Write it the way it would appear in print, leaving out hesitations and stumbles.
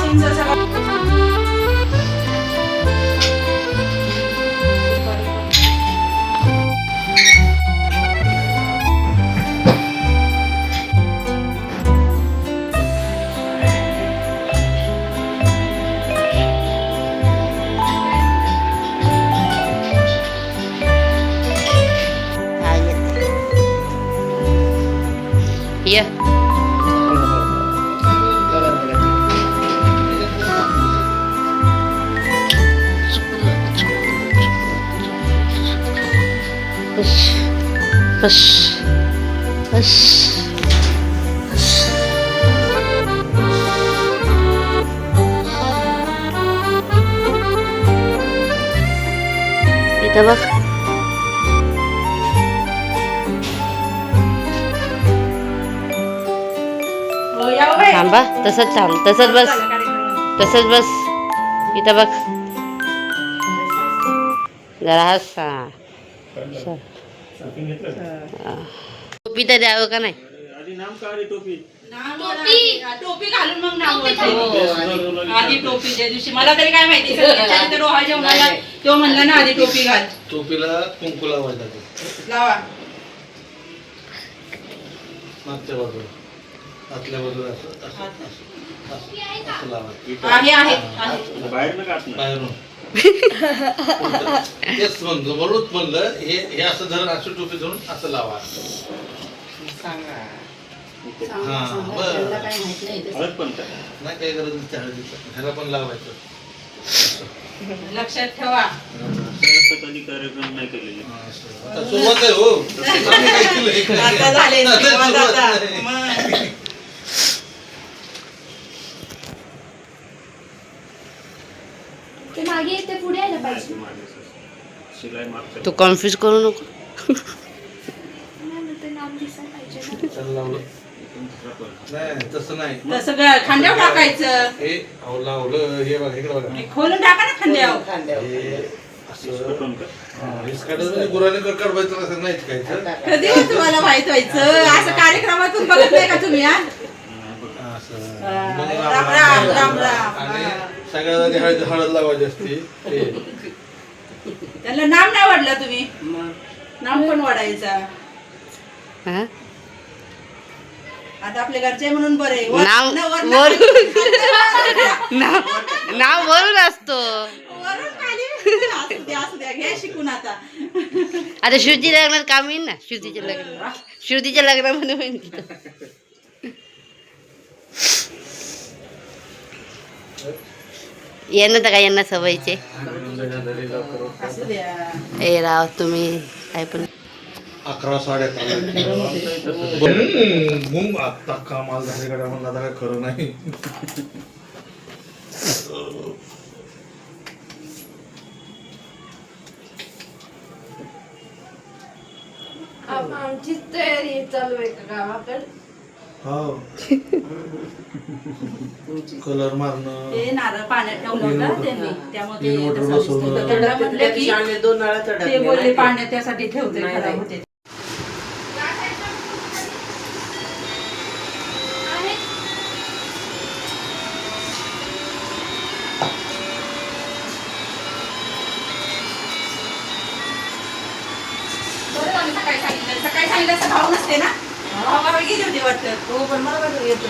तुमचं सगळं ये बस बस इथं बघ थांबा तसंच थांब तसंच बस तसंच बस इथं बघ जरा हस टोपी तर द्यावं का नाही टोपी घालून मग नाव आधी टोपी त्या दिवशी मला तरी काय माहिती रोहा जेवणाला तो म्हणला ना आधी टोपी घाल टोपीला कुंकू लावायचा लावा मागच्या बाजूला आतल्या बाजूला असं लावायचं बाहेरून तेच म्हणतो म्हणून म्हणलं हे असं धरून असं टोपी धरून असं लावा हा बरं नाही काही गरज नाही त्या हळदीचं ह्याला पण लावायचं लक्षात ठेवा कधी कार्यक्रम नाही केलेले आता सुरुवात आहे हो आम्ही काय केलंय? आता झाले सुरुवात आता. आहे. मग. ते मागे ते पुढे आलं पाहिजे शिलाई मागच्या तू कन्फ्यूज करू नको नाही मग ते नाम दिसायला पाहिजे ना. त्याला लावलं नाही तसं नाही तसं खांद्यावर टाकायचं हे अहो लावलं हे बघा इकडे बघा हे खोलून टाका ना खांद्यावर हे असं हिसकाडं गुराने काढवायचं असं नाहीच काय कधी तुम्हाला माहित व्हायचं असं कार्यक्रमातून बघत नाही का तुम्ही हा? असं राम राम राम राम आणि सगळ्यात आधी हळद हळद लावायची असते हे त्यांना नाम नाही वाढला तुम्ही नाम पण वाढायचा हा? आता आपले घरचे म्हणून बरे नाव नाव वरून असतो असू द्या घ्या शिकून आता आता श्रुती लग्नात काम येईल ना श्रुतीच्या लग्नामध्ये होईल की. यांना तर काय यांना सवयीचे असू द्या ए राव तुम्ही काय पण 11-11:30 मुंग आता कामाल झाले म्हणला आता काय खरं नाही आमची तयारी चालू आहे का गावाकडे हो कलर मारणं ते नारळ पाण्यात ठेवलं होतं त्यांनी त्यामुळे ते तीन तसं मोटर बसवलं. दिसतं. त्यांना म्हटलं की ते बोलले पाण्यात त्यासाठी ठेवते खराब होते बरं झालं सकाळी सांगितलं असं भाव नसते ना भावावर गेली होती वाटतं हो पण मला येतो